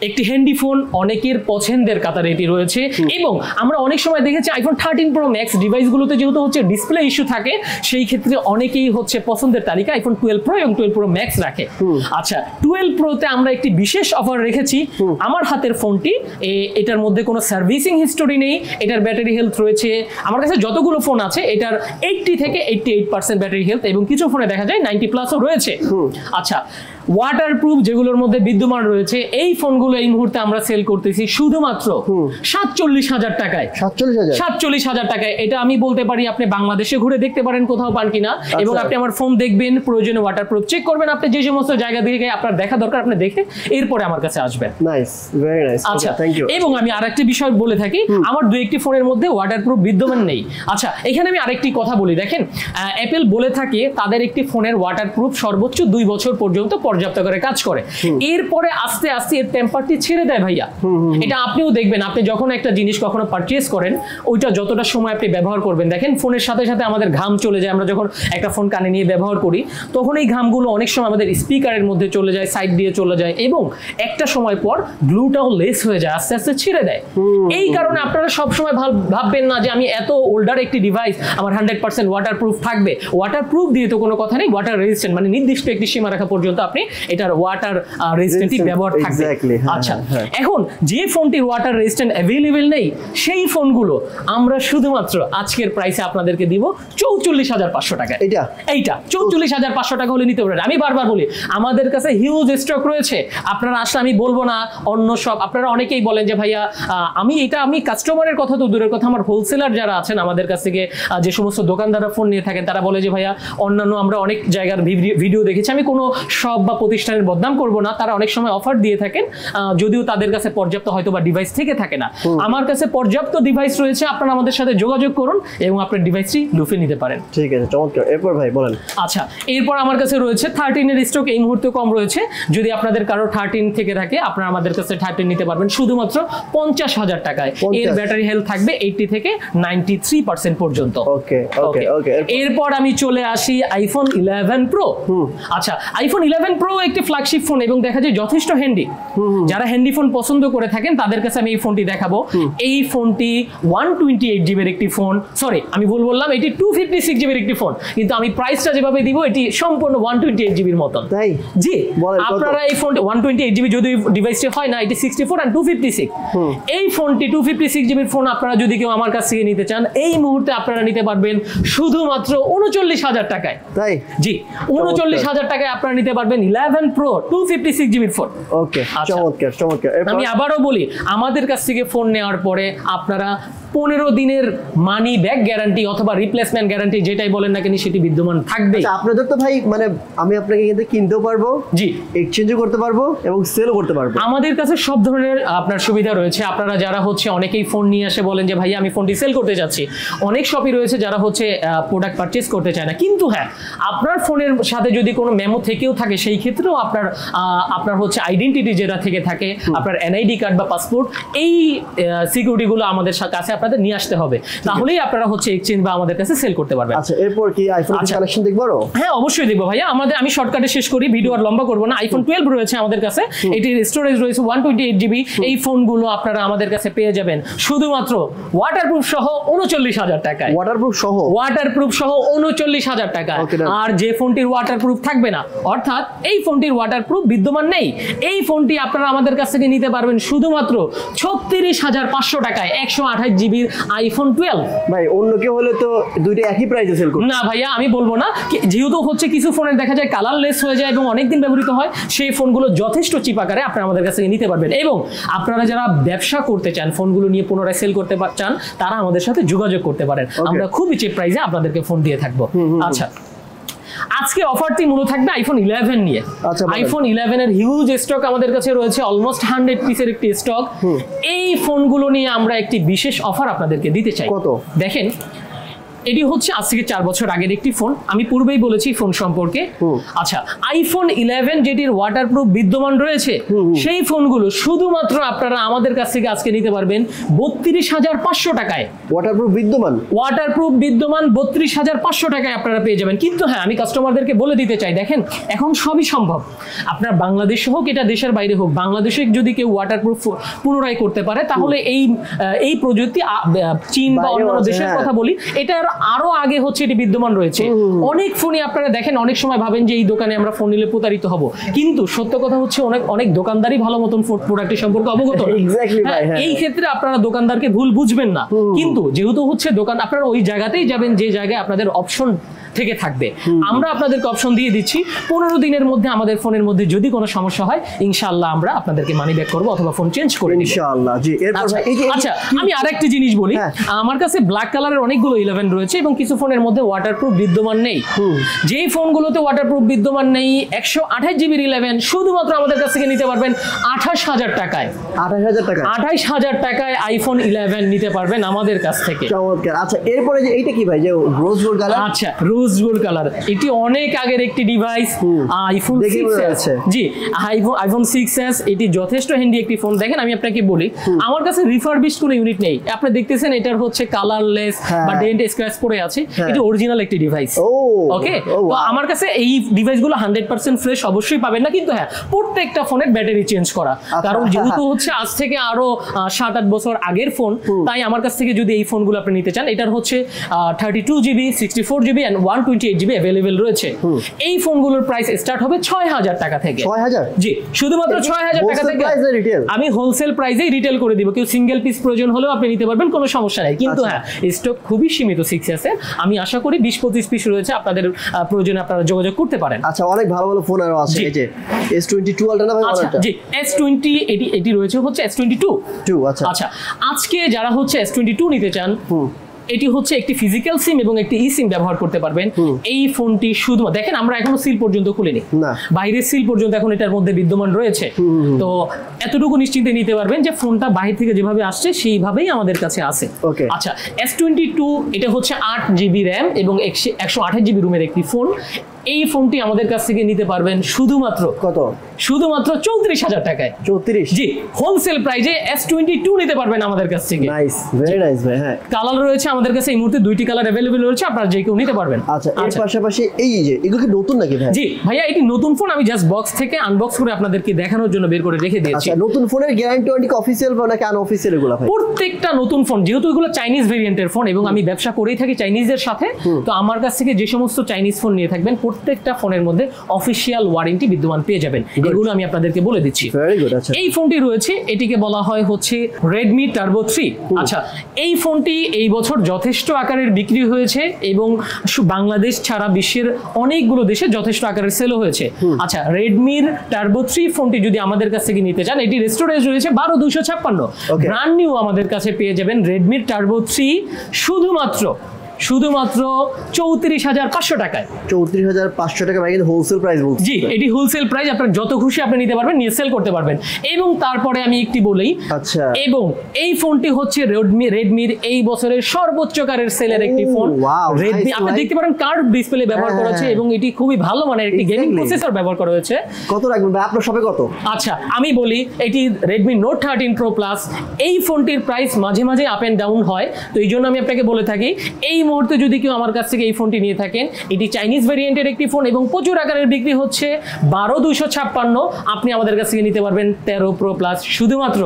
একটি হ্যান্ডি ফোন, অনেকের পছন্দের কাতারে এটি রয়েছে। এবং আমরা অনেক সময় দেখেছি আইফোন 13 প্রো ম্যাক্স ডিভাইসগুলোতে যেহেতু হচ্ছে ডিসপ্লে ইস্যু থাকে, সেই ক্ষেত্রে অনেকেই হচ্ছে পছন্দের তালিকা আইফোন 12 প্রো এবং 12 প্রো ম্যাক্স রাখে। আচ্ছা, 12 প্রোতে আমরা একটি বিশেষ অফার রেখেছি। আমার হাতের ফোনটি, এটার মধ্যে কোনো সার্ভিসিং হিস্টোরি নেই, এটার ব্যাটারি হেলথ রয়েছে, আমার কাছে যতগুলো ফোন আছে এটার 80 থেকে 88% ব্যাটারি হেলথ, এবং কিছু ফোনে দেখা যায় 90 প্লাসও রয়েছে। আচ্ছা, ওয়াটারপ্রুফ যেগুলোর মধ্যে বিদ্যমান রয়েছে, এই ফোনগুলো এই মুহূর্তে আমরা সেল করতেছি শুধুমাত্র 47000 টাকায়। 47000 টাকায়। এটা আমি বলতে পারি আপনি বাংলাদেশে ঘুরে দেখতে পারেন কোথাও পান কিনা, এবং আপনি আমার ফোন দেখবেন, প্রয়োজনে ওয়াটারপ্রুফ চেক করবেন। আপনি যে সমস্ত জায়গা থেকে আপনার দেখা দরকার আপনি দেখে এরপরে আমার কাছে আসবেন। Nice, very nice. আচ্ছা, থ্যাংক ইউ। এবং আমি আরেকটি বিষয় বলে থাকি, আমার দুই একটি ফোনের মধ্যে ওয়াটারপ্রুফ বিদ্যমান নেই। আচ্ছা, এখানে আমি আরেকটি কথা বলি, দেখেন অ্যাপল বলে থাকে তাদের একটি ফোনের ওয়াটারপ্রুফ সর্বোচ্চ 2 বছর পর্যন্ত পর্যাপ্ত করে কাজ করে। এরপরে আস্তে আস্তে এর টেম্পারটি ছেড়ে দেয় ভাইয়া। এটা আপনিও দেখবেন, আপনি যখন একটা জিনিস কখনো পারচেজ করেন, ওইটা যতটা সময় আপনি ব্যবহার করবেন, দেখেন ফোনের সাথে সাথে আমাদের ঘাম চলে যায়। আমরা যখন একটা ফোন কানে নিয়ে ব্যবহার করি, তখন এই ঘামগুলো অনেক সময় আমাদের স্পিকারের মধ্যে চলে যায়, সাইড দিয়ে চলে যায়, এবং একটা সময় পর গ্লুটাও লেস হয়ে যায়, আস্তে আস্তে ছিঁড়ে দেয়। এই কারণে আপনারা সবসময় ভাববেন না যে আমি এত ওল্ডার একটি ডিভাইস, আমার 100% ওয়াটারপ্রুফ থাকবে। ওয়াটারপ্রুফ দিয়ে তো কোনো কথা নেই, ওয়াটার রেজিস্ট্যান্ট মানে নির্দিষ্ট একটি সীমারেখা পর্যন্ত আপনি এটার ওয়াটার রেজিস্ট্যান্টই ব্যবহার থাকবে। আচ্ছা, এখন যে ফোনটির ওয়াটার রেজিস্ট্যান্ট অ্যাভেলেবেল নেই সেই ফোনগুলো আমরা শুধুমাত্র আজকের প্রাইসে আপনাদেরকে দিব 44,500 টাকা। এইটা 44,500 টাকা হলে নিতে পারেন। আমি বারবার বলি আমাদের কাছে হিউজ স্টক রয়েছে, আপনারা আসলে আমি বলবো না অন্য সব, আপনারা অনেকেই বলেন যে ভাইয়া আমি কাস্টমারের কথা তো দূরের কথা, আমার হোলসেলার যারা আছেন আমাদের কাছ থেকে যে সমস্ত দোকানদাররা ফোন নিয়ে থাকেন তারা বলে যে ভাইয়া অন্যান্য আমরা অনেক জায়গার ভিডিও দেখেছি, আমি কোনো সব বা প্রতিষ্ঠানের বদনাম করব না, তারা অনেক সময় অফার দিয়ে থাকেন যদিও তাদের কাছে পর্যাপ্ত হয়তো বা ডিভাইস থেকে থাকে না। আমার কাছে পর্যাপ্ত ডিভাইস রয়েছে, আপনারা আমাদের সাথে যোগাযোগ করুন এবং আপনার ডিভাইসটি লুফে নিতে পারেন। ঠিক আছে, চমৎকার। এরপর ভাই বলেন। আচ্ছা, এরপর আমার কাছে রয়েছে 13 এর স্টক এই মুহূর্তে কম রয়েছে, যদি আপনাদের কারো 13 থেকে থাকে আপনারা আমাদের কাছে 13 নিতে পারবেন শুধুমাত্র 50,000 টাকায়। এর ব্যাটারি হেলথ থাকবে 80 থেকে 93% পর্যন্ত। ওকে ওকে ওকে। এরপর আমি চলে আসি আইফোন 11 প্রো। আচ্ছা, আইফোন 11 প্রো একটি ফ্ল্যাগশিপ ফোন এবং দেখা যায় যথেষ্ট হ্যান্ডি। যারা হ্যান্ডি ফোন পছন্দ করে থাকেন তাদের কাছে আমি এই ফোনটি দেখাবো। এই ফোনটি 128 জিবির একটি ফোন, সরি আমি ভুল বললাম, এটি 256 জিবির একটি ফোন, কিন্তু আমি প্রাইসটা যেভাবে দিব এটি সম্পূর্ণ 128 জিবির মতন। তাই? জি, আপনারা এই ফোনটি 128 জিবি যদি ডিভাইসটি হয় না, এটি 64 আর 256। এই ফোনটি 256 জিবির ফোন আপনারা যদি কেউ আমার কাছ থেকে নিতে চান এই মুহূর্তে আপনারা নিতে পারবেন শুধুমাত্র 39,000 টাকায়। তাই? জি, 39,000 টাকায় আপনারা নিতে পারবেন 11 প্রো 256 জিবির ফোন। ওকে, চমৎকার চমৎকার। আমি আবারও বলি আমাদের কাছ থেকে ফোন নেওয়ার পরে আপনারা 15 দিনের মানি ব্যাক গ্যারান্টি অথবা রিপ্লেসমেন্ট গ্যারান্টি যেটাই বলেন না কেন সেটি বিদ্যমান থাকবে। আচ্ছা, আপনাদের তো ভাই মানে আমি আপনাকে কিন্তু কিনতেও পারবো, জি, এক্সচেঞ্জও করতে পারবো এবং সেলও করতে পারবো। আমাদের কাছে সব ধরনের আপনার সুবিধা রয়েছে। আপনারা যারা হচ্ছে অনেকেই ফোন নিয়ে আসে বলেন যে ভাইয়া আমি ফোনটি সেল করতে যাচ্ছি, অনেক শপই রয়েছে যারা হচ্ছে প্রোডাক্ট পারচেজ করতে চায় না, কিন্তু হ্যাঁ আপনার ফোনের সাথে যদি কোনো মেমো থেকেও থাকে সেই ক্ষেত্রেও আপনার হচ্ছে আইডেন্টিটি যেটা থেকে থাকে, আপনার এনআইডি কার্ড বা পাসপোর্ট, এই সিকিউরিটিগুলো আমাদের কাছে আপনাদের নিয়ে আসতে হবে, তাহলেই আপনারা হচ্ছে এক্সচেঞ্জ বা আমাদের কাছে সেল করতে পারবেন। আচ্ছা, এরপর কি আইফোন কালেকশন দেখবো? হ্যাঁ, অবশ্যই দেখবো ভাইয়া। আমি শর্টকাটে শেষ করি, ভিডিও আর লম্বা করবো না। আইফোন 12 রয়েছে আমাদের কাছে, এটির স্টোরেজ রয়েছে 128 জিবি। এই ফোনগুলো আপনারা আমাদের কাছে পেয়ে যাবেন শুধুমাত্র ওয়াটারপ্রুফ সহ 39,000 টাকায়। ওয়াটারপ্রুফ সহ 39,000 টাকায়। আর যে ফোনটির ওয়াটারপ্রুফ থাকবে না, অর্থাৎ এই ফোনটির ওয়াটারপ্রুফ বিদ্যমান নেই, এই ফোনটি আপনারা আমাদের কাছ থেকে নিতে পারবেন শুধুমাত্র 36,500 টাকায় 128 জিবির আইফোন 12। ভাই অন্য কেউ হলে তো দুইটা একই প্রাইসে সেল করবে। না ভাইয়া, আমি বলবো না, যেহেতু হচ্ছে কিছু ফোনের দেখা যায় কালারলেস হয়ে যায় এবং অনেকদিন ব্যবহৃত হয়, সেই ফোনগুলো যথেষ্ট চিপ আকারে আপনারা আমাদের কাছ থেকে নিতে পারবেন। এবং আপনারা যারা ব্যবসা করতে চান, ফোনগুলো নিয়ে পুনরায় সেল করতে চান, তারা আমাদের সাথে যোগাযোগ করতে পারেন। আমরা খুবই চিপ প্রাইসে আপনাদেরকে ফোন দিয়ে থাকবো। আচ্ছা, আজকে অফারটি মূলত থাকবে আইফোন 11 নিয়ে। আইফোন 11 এর হিউজ স্টক আমাদের কাছে রয়েছে, অলমোস্ট 100 পিসের একটি স্টক। এই ফোনগুলো নিয়ে আমরা একটি বিশেষ অফার আপনাদেরকে দিতে চাই। কত? দেখেন, এটি হচ্ছে আজ থেকে 4 বছর আগের একটি ফোন, আমি পূর্বেই বলেছি ফোন সম্পর্কে। আচ্ছা, আইফোন 11 যেটির ওয়াটারপ্রুফ বিদ্যমান রয়েছে, সেই ফোনগুলো শুধুমাত্র আপনারা আমাদের কাছ থেকে আজকে নিতে পারবেন 32,500 টাকায়। ওয়াটারপ্রুফ বিদ্যমান 32,500 টাকায় আপনারা পেয়ে যাবেন। কিন্তু হ্যাঁ, আমি কাস্টমারদেরকে বলে দিতে চাই, দেখেন এখন সবই সম্ভব। আপনার বাংলাদেশ হোক, এটা দেশের বাইরে হোক, বাংলাদেশে যদি কেউ ওয়াটারপ্রুফ পুনরায় করতে পারে, তাহলে এই প্রযুক্তি চীন বা অন্যান্য দেশের কথা বলি, এটার আরো আগে হচ্ছে এটি বিদ্যমান রয়েছে। অনেক ফোনই আপনারা দেখেন, অনেক সময় ভাবেন যে এই দোকানে আমরা ফোন নিলে প্রতারিত হব, কিন্তু সত্য কথা হচ্ছে অনেক দোকানদারই ভালো মতন প্রোডাক্টের সম্পর্কে অবগত। এই ক্ষেত্রে আপনারা দোকানদারকে ভুল বুঝবেন না, কিন্তু যেহেতু হচ্ছে দোকান, আপনারা ওই জায়গাতেই যাবেন যে জায়গায় আপনাদের অপশন থেকে থাকবে। আমরা আপনাদেরকে অপশন দিয়ে দিচ্ছি, 15 দিনের মধ্যে আমাদের ফোনের মধ্যে যদি কোনো সমস্যা হয়, ইনশাআল্লাহ আমরা আপনাদেরকে মানি ব্যাক করব অথবা ফোন চেঞ্জ করে দিব ইনশাআল্লাহ। জি, আচ্ছা, আমি আরেকটি জিনিস বলি, আমার কাছে ব্ল্যাক কালারের অনেকগুলো 11 রয়েছে এবং কিছু ফোনের মধ্যে ওয়াটারপ্রুফ বিদ্যমান নেই। যেই ফোনগুলোতে ওয়াটারপ্রুফ বিদ্যমান নেই, 128 জিবির 11 শুধুমাত্র আমাদের কাছ থেকে নিতে পারবেন 28,000 টাকায়। 28,000 টাকায় আইফোন 11 নিতে পারবেন আমাদের কাছ থেকে। চমৎকার। আচ্ছা, এরপরে যে এইটা কি ভাই, যে রোজ গোল্ড কালার? আচ্ছা, রোজ গোল্ড কালার, এটি অনেক আগের একটি ডিভাইস, আইফোন 6s। জি, আইফোন 6s, এটি যথেষ্ট হ্যান্ডি একটি ফোন। দেখেন, আমি আপনাকে বলি, আমার কাছে রিফারবিশড কোনো ইউনিট নেই। আপনি দেখতেছেন এটার হচ্ছে কালারলেস বা ডেন্ট স্ক্র্যাচ পড়ে আছে, এটি অরিজিনাল একটি ডিভাইস। ওকে, তো আমার কাছে এই ডিভাইসগুলো 100% ফ্রেশ অবশ্যই পাবেন না, কিন্তু হ্যাঁ, প্রত্যেকটা ফোনের ব্যাটারি চেঞ্জ করা, কারণ যেহেতু হচ্ছে আজ থেকে আরো 7-8 বছর আগের ফোন, তাই আমার কাছ থেকে যদি এই ফোনগুলো আপনি নিতে চান, এটার হচ্ছে 32 GB, 64 GB and 128GB available রয়েছে। এই ফোনগুলোর প্রাইস স্টার্ট হবে 6000 টাকা থেকে। 6000? জি, শুধুমাত্র 6000 টাকা থেকে। আমি হোলসেল প্রাইসেই রিটেল করে দিব, কেউ সিঙ্গেল পিস প্রয়োজন হলেও আপনি নিতে পারবেন, কোনো সমস্যা নাই। কিন্তু হ্যাঁ, স্টক খুবই সীমিত 6s এর। আমি আশা করি 20-25 পিস রয়েছে, আপনাদের প্রয়োজনে আপনারা যোগাযোগ করতে পারেন। আচ্ছা, অনেক ভালো ভালো ফোন আরো আছে। এই যে S22 আলট্রা না ভাই? আচ্ছা জি, S20 এটি রয়েছে হচ্ছে S22। আচ্ছা, আজকে যারা হচ্ছে S22 নিতে চান, এটি হচ্ছে একটি ফিজিক্যাল সিম এবং একটি ই সিম ব্যবহার করতে পারবেন। এই ফোনটি শুধু দেখেন, আমরা এখনো সিল পর্যন্ত খুলিনি, বাইরের সিল পর্যন্ত এখন এটার মধ্যে বিদ্যমান রয়েছে। তো এতটুকু নিশ্চিন্তে নিতে পারবেন যে ফোনটা বাইরে থেকে যেভাবে আসছে সেইভাবেই আমাদের কাছে আছে। আচ্ছা, S22 এটা হচ্ছে 8GB র্যাম এবং 128GB রুমের একটি ফোন। এই ফোনটি আমাদের কাছ থেকে নিতে পারবেন শুধুমাত্র কত? শুধুমাত্র 34000 টাকায়। 34? জি, হোলসেল প্রাইসে S22 নিতে পারবেন আমাদের কাছ থেকে। নাইস, ভেরি নাইস ভাই। হ্যাঁ, কালার রয়েছে আমাদের কাছে এই মুহূর্তে 2টি কালার अवेलेबल রয়েছে, আপনারা যে কেউ নিতে পারবেন। আচ্ছা, এর পাশাপাশি এই যে এগুলো কি নতুন নাকি ভাই? জি ভাইয়া, এটি নতুন ফোন, আমি জাস্ট বক্স থেকে আনবক্স করে আপনাদেরকে দেখানোর জন্য বের করে রেখে দিয়েছি। আচ্ছা, নতুন ফোনের গ্যারান্টি ওয়ারেন্টি কি অফিশিয়াল বা নাকি আনঅফিশিয়াল এগুলো ভাই? প্রত্যেকটা নতুন ফোন, যেহেতু এগুলো চাইনিজ ভেরিয়েন্টের ফোন এবং আমি ব্যবসা করেই থাকি চাইনিজদের সাথে, তো আমার কাছ থেকে যে সমস্ত চাইনিজ ফোন নিয়ে থাকবেন প্রত্যেকটা ফোনের মধ্যে অফিশিয়াল ওয়ারেন্টি বিদ্যমান পেয়ে যাবেন। এগুলো আমি আপনাদেরকে বলে দিচ্ছি। এই ফোনটি রয়েছে, এটিকে বলা হয় হচ্ছে Redmi Turbo 3। আচ্ছা, এই ফোনটি এই বছর যথেষ্ট আকারের বিক্রি হয়েছে এবং বাংলাদেশ ছাড়া বিশ্বের অনেকগুলো দেশে যথেষ্ট আকারের সেলও হয়েছে। আচ্ছা, Redmi Turbo 3 ফোনটি যদি আমাদের কাছ থেকে নিতে চান, এটি স্টোরেজ রয়েছে 12256। ব্র্যান্ড নিউ আমাদের কাছে পেয়ে যাবেন Redmi Turbo 3 শুধুমাত্র 34500 টাকায়। 34500 টাকা ভাই, কিন্তু হোলসেল প্রাইস বলছি। জি, এটি হোলসেল প্রাইস, আপনার যত খুশি আপনি নিতে পারবেন, নিয়ে সেল করতে পারবেন। এবং তারপরে আমি একটি বলেই, আচ্ছা, এবং এই ফোনটি হচ্ছে রেডমির এই বছরের সর্বোচ্চ কারের সেলের একটি ফোন। রেডমি, আপনি দেখতে পারেন কার্ভ ডিসপ্লে ব্যবহার করা হয়েছে এবং এটি খুবই ভালো মানের একটি গেমিং প্রসেসর ব্যবহার করা হয়েছে। কত রাখবেন ভাই আপনার শপে কত? আচ্ছা, আমি বলি, এটি Redmi Note 13 Pro Plus। এই ফোনটির প্রাইস মাঝে মাঝে আপ এন্ড ডাউন হয়, তো এই জন্য আমি আপনাকে বলে থাকি, এই মুহূর্তে যদি কেউ আমার কাছ থেকে এই ফোনটি নিয়ে থাকেন, এটি চাইনিজ ভেরিয়েন্টের একটি ফোন এবং প্রচুর আকারের বিক্রি হচ্ছে 12256। আপনি আমাদের কাছ থেকে নিতে পারবেন 13 Pro Plus শুধুমাত্র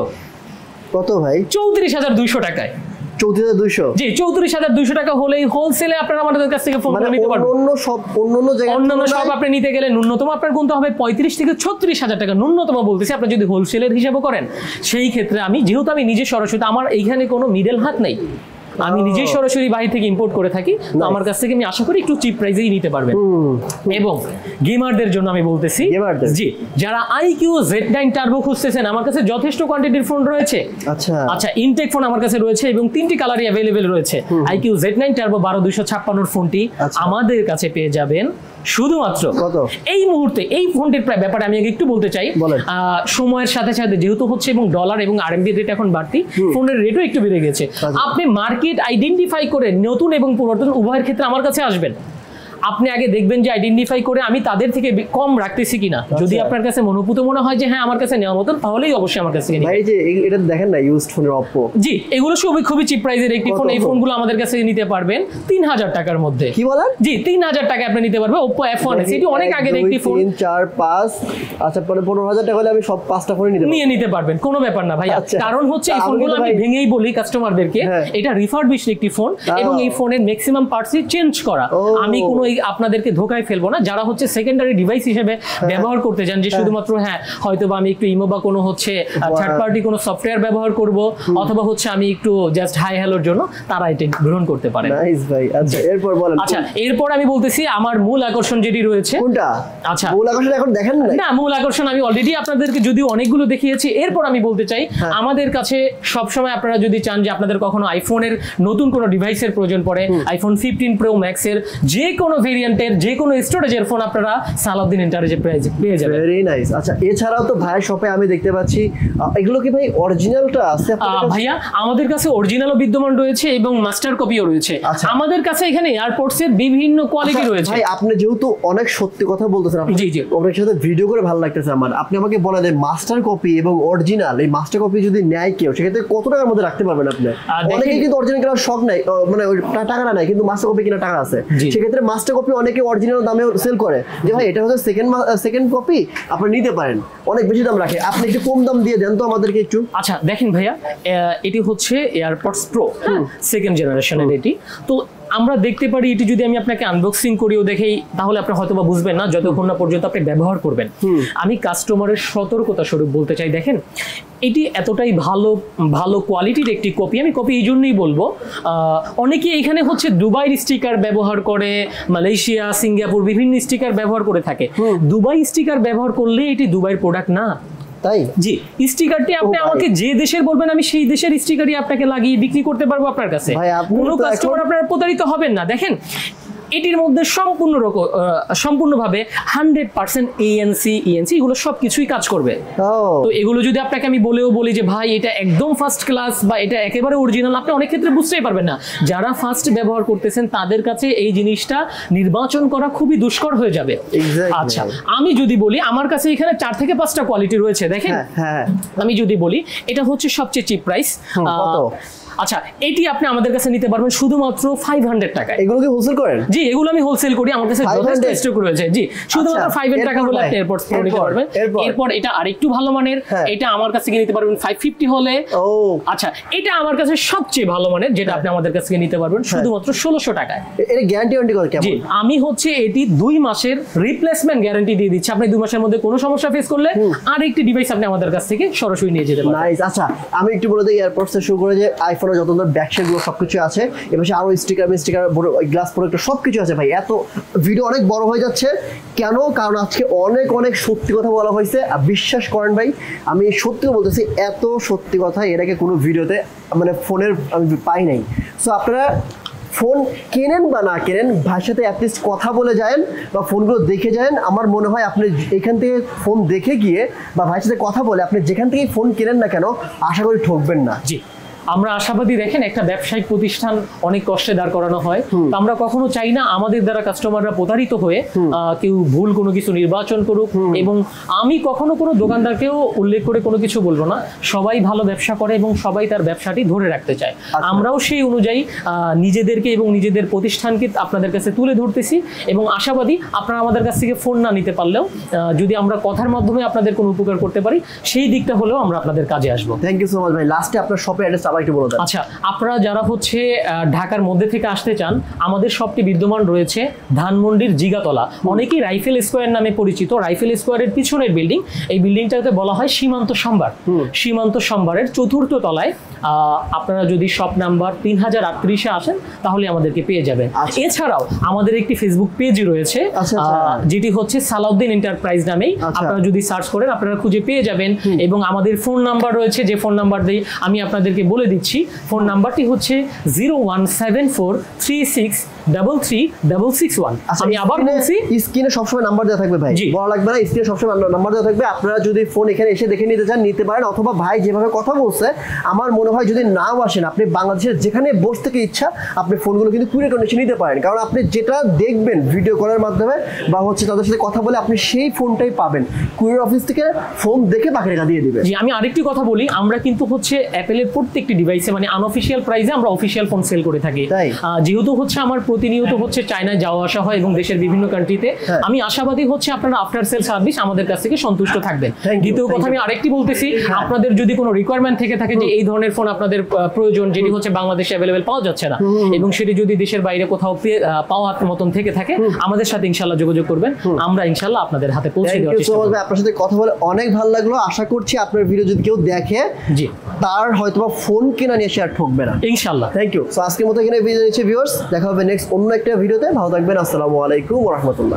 কত ভাই? 34200 টাকায়। 34200? জি, 34200 টাকা হলেই হোলসেলে আপনারা আমাদের কাছ থেকে ফোন নিতে পারবেন। অন্যান্য সব আপনি নিতে গেলে ন্যূনতম আপনার গুনতে হবে 35 থেকে 36000 টাকা, ন্যূনতম বলতেছি। আপনি যদি হোলসেলের হিসাবও করেন, সেই ক্ষেত্রে যেহেতু আমি নিজে সরাসরি, আমার এইখানে কোনো মিডল হাত নেই, আমি নিজেই সরাসরি বাইরে থেকে ইম্পোর্ট করে থাকি, তো আমার কাছ থেকে আমি আশা করি একটু চিপ প্রাইসেই নিতে পারবেন। এবং গেমারদের জন্য আমি বলতেছি, জি, যারা IQ Z9 টার্বো খুঁজতেছেন, আমার কাছে যথেষ্ট কোয়ান্টিটির ফোন রয়েছে। আচ্ছা, ইনটেক ফোন আমার কাছে রয়েছে এবং 3টি কালারই অ্যাভেলেবেল রয়েছে। IQ Z9 টার্বো 12256 ফোনটি আমাদের কাছে পেয়ে যাবেন শুধুমাত্র এই মুহূর্তে। এই ফোনটির ব্যাপারে আমি একটু বলতে চাই, সময়ের সাথে সাথে যেহেতু হচ্ছে এবং ডলার এবং আরএমবি রেট এখন বাড়তি, ফোনের রেটও একটু বেড়ে গেছে। আপনি মার্কেট আইডেন্টিফাই করে নতুন এবং পুরাতন উভয়ের ক্ষেত্রে আমার কাছে আসবেন। আপনি আগে দেখবেন যে আইডেন্টিফাই করে আমি তাদের থেকে কম রাখতেছি কিনা। যদি আপনার কাছে মনোপুত মনে হয় যে হ্যাঁ আমার কাছে নেওয়ার মতন, তাহলেই অবশ্যই আমার কাছে নিবেন। ভাই যে এটা দেখেন না, ইউজড ফোনের Oppo। জি, এগুলো খুবই চিপ প্রাইসের একটি ফোন। এই ফোনগুলো আমাদের কাছে নিতে পারবেন 3000 টাকার মধ্যে। কি বলেন? জি, 3000 টাকায় আপনি নিতে পারবেন Oppo F1s। এটি অনেক আগের একটি ফোন। 3 4 5, আচ্ছা, পরে 15000 টাকা হলে আমি সব 5টা ফোন নিতে পারবেন, কোনো ব্যাপার না ভাই। কারণ হচ্ছে এই ফোনগুলো আমি ভেঙেই বলি কাস্টমারদেরকে, এটা রিফারবিশড একটি ফোন এবং এই ফোনের ম্যাক্সিমাম পার্টসই চেঞ্জ করা। আমি কোনো আপনাদেরকে ধোকায় ফেলবো না। যারা হচ্ছে সেকেন্ডারি ডিভাইস হিসেবে ব্যবহার করতে চান, যে শুধুমাত্র হ্যাঁ হয়তো বা আমি একটু ইমো বা কোনো হচ্ছে থার্ড পার্টি কোনো সফটওয়্যার ব্যবহার করব, অথবা হচ্ছে আমি একটু জাস্ট হাই হ্যালোর জন্য, তারা এটা গ্রহণ করতে পারে। নাইস ভাই। আচ্ছা, এরপর বলেন। আচ্ছা, এরপর আমি বলতেছি আমার মূল আকর্ষণ যেটি রয়েছে। কোনটা? আচ্ছা, মূল আকর্ষণ এখন দেখেন না, মূল আকর্ষণ আমি অলরেডি আপনাদেরকে যদিও অনেকগুলো দেখিয়েছি। এরপর আমি বলতে চাই, আমাদের কাছে সবসময় আপনারা যদি চান যে আপনাদের কখনো আইফোনের নতুন কোনো ডিভাইসের প্রয়োজন পড়ে, iPhone 15 Pro Max এর যে কোনো ভেরিয়েন্টের যে কোনো স্টোরেজের ফোন আপনারা সালাউদ্দিন এন্টারপ্রাইজে পেয়ে যাবেন। Very nice. আচ্ছা, এছাড়াও তো ভাই শপে আমি দেখতে পাচ্ছি এগুলো কি ভাই অরিজিনালটা আছে আপনাদের কাছে? ভাইয়া, আমাদের কাছে অরিজিনালও বিদ্যমান রয়েছে এবং মাস্টার কপিও রয়েছে। আমাদের কাছে এখানে এয়ারপোর্টস এর বিভিন্ন কোয়ালিটি রয়েছে। ভাই, আপনি যেহেতু অনেক সত্যি কথা বলতেছেন, জি জি, আপনার সাথে ভিডিও করে ভালো লাগতেছে আমার। আপনি আমাকে বলেন যে মাস্টার কপি এবং অরিজিনাল, এই মাস্টার কপি যদি নেয় কেউ, সেক্ষেত্রে কত টাকার মধ্যে রাখতে পারবেন আপনি? অনেকেই কিন্তু অরিজিনাল কেনার শখ নাই, মানে টাকাটা নাই, কিন্তু মাস্টার কপি কেনার টাকা আছে। সেক্ষেত্রে মাস্টার কপি অনেকে অরিজিনাল দামে সেল করে, যে ভাই এটা হচ্ছে সেকেন্ড কপি, আপনি নিতে পারেন। অনেক বেশি দাম রাখে, আপনি একটু কম দাম দিয়ে দেন তো আমাদেরকে একটু। আচ্ছা, দেখেন ভাইয়া, এটি হচ্ছে এয়ারপডস প্রো সেকেন্ড জেনারেশনের। এটি তো আমরা দেখতে পারি এটি যদি আমি আপনাকে আনবক্সিং করিও দেখাই তাহলে আপনি হয়তোবা বুঝবেন না যতক্ষণ না পর্যন্ত আপনি ব্যবহার করবেন। আমি কাস্টমারের সতর্কতা স্বরূপ বলতে চাই, দেখেন এটি এতটাই ভালো কোয়ালিটির একটি কপি। আমি কপি এই জন্যই বলবো, অনেকে এখানে হচ্ছে দুবাইয়ের স্টিকার ব্যবহার করে, মালয়েশিয়া, সিঙ্গাপুর বিভিন্ন স্টিকার ব্যবহার করে থাকে। দুবাই স্টিকার ব্যবহার করলে এটি দুবাইয়ের প্রোডাক্ট না। তাই? জি, স্টিকারটি আপনি আমাকে যে দেশের বলবেন আমি সেই দেশের স্টিকারই আপনাকে লাগিয়ে বিক্রি করতে পারবো আপনার কাছে। কোনো কাস্টমার আপনারা প্রতারিত হবেন না। দেখেন এটির মধ্যে সম্পূর্ণভাবে 100% ANC এগুলো সবকিছুই কাজ করবে। তো এগুলো যদি আপনাকে আমি বলি যে ভাই এটা একদম ফার্স্ট ক্লাস বা এটা একেবারে অরিজিনাল, আপনি অনেক ক্ষেত্রে বুঝতেই পারবেন না। যারা ফার্স্ট ব্যবহার করতেছেন তাদের কাছে এই জিনিসটা নির্বাচন করা খুবই দুষ্কর হয়ে যাবে। আচ্ছা, আমি যদি বলি আমার কাছে এখানে 4 থেকে 5টা কোয়ালিটি রয়েছে। দেখেন আমি যদি বলি এটা হচ্ছে সবচেয়ে চিপ প্রাইস। আচ্ছা, এটি আপনি আমাদের কাছে নিতে পারবেন শুধুমাত্র 500 টাকায়। এগুলো কি হোলসেল করেন? জি, এগুলো আমি হোলসেল করি, আমার কাছে যথেষ্ট স্টক রয়েছে। জি, শুধুমাত্র 500 টাকা বলে আপনি এয়ারপডস প্রো নিতে পারবেন। এরপর এটা আরেকটু ভালো মানের, এটা আমার কাছে নিতে পারবেন 550 হলে। আচ্ছা, এটা আমার কাছে সবচেয়ে ভালো মানের, যেটা আপনি আমাদের কাছে নিতে পারবেন শুধুমাত্র 1600 টাকায়। এর গ্যারান্টি কত কেমন? জি, আমি হচ্ছে এটি 2 মাসের রিপ্লেসমেন্ট গ্যারান্টি দিয়ে দিচ্ছি। আপনি 2 মাসের মধ্যে কোনো সমস্যা ফেস করলে আরেকটি ডিভাইস আপনি আমাদের কাছ থেকে সরাসরি নিয়ে যেতে পারবেন। নাইস। আচ্ছা, আমি একটু বলে দিই এয়ারপডস থেকে শুরু করে যে আইফোনের যত ব্যাকশেপ গুলো সবকিছু আছে, এবার আরো স্টিকার গ্লাস প্রোডাক্ট সবকিছু আছে। ভাই এত ভিডিও অনেক বড় হয়ে যাচ্ছে কেন? কারণ আজকে অনেক সত্যি কথা বলা হয়েছে। বিশ্বাস করেন ভাই, আমি সত্যি বলতেছি, এত সত্যি কথা এর আগে কোনো ভিডিওতে মানে ফোনের আমি পাই নাই। সো আপনারা ফোন কেনেন বা না কেনেন, ভাইয়ের সাথে অ্যাটলিস্ট কথা বলে যান বা ফোনগুলো দেখে যান। আমার মনে হয় আপনি এখান থেকে ফোন দেখে গিয়ে বা ভাইয়ের সাথে কথা বলে আপনি যেখান থেকে ফোন কেনেন না কেন, আশা করি ঠকবেন না। জি, আমরা আশাবাদী। দেখেন একটা ব্যবসায়িক প্রতিষ্ঠান অনেক কষ্টে দাঁড় করানো হয়, তো আমরা কখনো চাই না আমাদের দ্বারা কাস্টমাররা প্রতারিত হয়ে কেউ ভুল কোনো কিছু নির্বাচন করুক। এবং আমি কখনো কোনো দোকানদারকেও উল্লেখ করে কোনো কিছু বলবো না। সবাই ভালো ব্যবসা করে এবং সবাই তার ব্যবসাটি ধরে রাখতে চায়। আমরাও সেই অনুযায়ী নিজেদেরকে এবং নিজেদের প্রতিষ্ঠানকে আপনাদের কাছে তুলে ধরতেছি এবং আশাবাদী আপনারা আমাদের কাছ থেকে ফোন না নিতে পারলেও যদি আমরা কথার মাধ্যমে আপনাদের কোনো উপকার করতে পারি সেই দিকটা হলেও আমরা আপনাদের কাজে আসবো। থ্যাংক ইউ সো মাচ ভাই। লাস্টে আপনার শপের অ্যাড্রেস একটু বলে দেন। আচ্ছা, আপনারা যারা হচ্ছে ঢাকার মধ্যে থেকে আসতে চান, আমাদের শপটি বিদ্যমান রয়েছে ধানমন্ডির জিগাতলা, অনেকেই রাইফেল স্কোয়ার নামে পরিচিত। রাইফেল স্কোয়ারের পিছনের বিল্ডিং, এই বিল্ডিংটাকে বলা হয় সীমান্ত সম্ভার। সীমান্ত সম্ভারের 4র্থ তলায় আপনারা যদি শপ নাম্বার 3038-এ আসেন তাহলে আমাদেরকে পেয়ে যাবেন। এছাড়াও আমাদের একটি ফেসবুক পেজ রয়েছে যেটি হচ্ছে সালাউদ্দিন এন্টারপ্রাইজ নামেই। আপনারা যদি সার্চ করেন আপনারা খুঁজে পেয়ে যাবেন। এবং আমাদের ফোন নাম্বার রয়েছে, যে ফোন নাম্বার দিয়ে আমি আপনাদেরকে বলে দিচ্ছি। ফোন নাম্বারটি হচ্ছে 01743336661। আমি আবার বলছি, স্ক্রিনে সবসময় নাম্বার দেওয়া থাকবে ভাই, বলা লাগবে না, স্ক্রিনে সবসময় নাম্বার দেওয়া থাকবে। আপনারা যদি ফোন এখানে এসে দেখে নিতে চান নিতে পারেন, অথবা ভাই যেভাবে কথা বলছে আমার মনে হয় যদি নাও আসেন আপনি বাংলাদেশের যেখানে বসে থেকে ইচ্ছা আপনি ফোনগুলো কিন্তু কুরিয়ার কন্ডিশন নিতে পারেন। কারণ আপনি যেটা দেখবেন ভিডিও কলের মাধ্যমে বা হচ্ছে তাদের সাথে কথা বলে আপনি সেই ফোনটাই পাবেন। কুরিয়ার অফিস থেকে ফোন দেখে বাকি টাকা দিয়ে দিবে। জি, আমি আরেকটি কথা বলি, আমরা কিন্তু হচ্ছে অ্যাপেলের প্রত্যেকটি ডিভাইসে মানে আনঅফিশিয়াল প্রাইসে আমরা অফিশিয়াল ফোন সেল করে থাকি। যেহেতু হচ্ছে আমার প্রতিনিয়ত হচ্ছে চায়নায় যাওয়া আসা হয় এবং দেশের বিভিন্ন কান্ট্রিতে, আমি আশাবাদী হচ্ছে আপনারা আফটার সেল সার্ভিস আমাদের কাছ থেকে সন্তুষ্ট থাকবেন। দ্বিতীয় কথা আমি আরেকটি বলতেছি, আপনাদের যদি কোনো রিকোয়ারমেন্ট থেকে থাকে যে এই ধরনের ফোন আপনাদের প্রয়োজন যেটি হচ্ছে বাংলাদেশে অ্যাভেলেবেল পাওয়া যাচ্ছে না এবং সেটি যদি দেশের বাইরে কোথাও পাওয়ার মতন থেকে থাকে আমাদের সাথে ইনশাআল্লাহ যোগাযোগ করবেন, আমরা ইনশাআল্লাহ আপনাদের হাতে পৌঁছে দেওয়ার চেষ্টা করব। আপনার সাথে কথা বলে অনেক ভালো লাগলো। আশা করছি আপনার ভিডিও যদি কেউ দেখে জি তার হয়তোবা ফোন কেনা নিয়ে শেয়ার ঠকবে না ইনশাআল্লাহ। Thank you. সো আজকের মতো এখানে ভিডিও নিচ্ছি ভিউয়ার্স, দেখা হবে নেক্সট অন্য একটা ভিডিওতে। ভালো থাকবেন। আসসালামু আলাইকুম ওয়া রাহমাতুল্লাহ।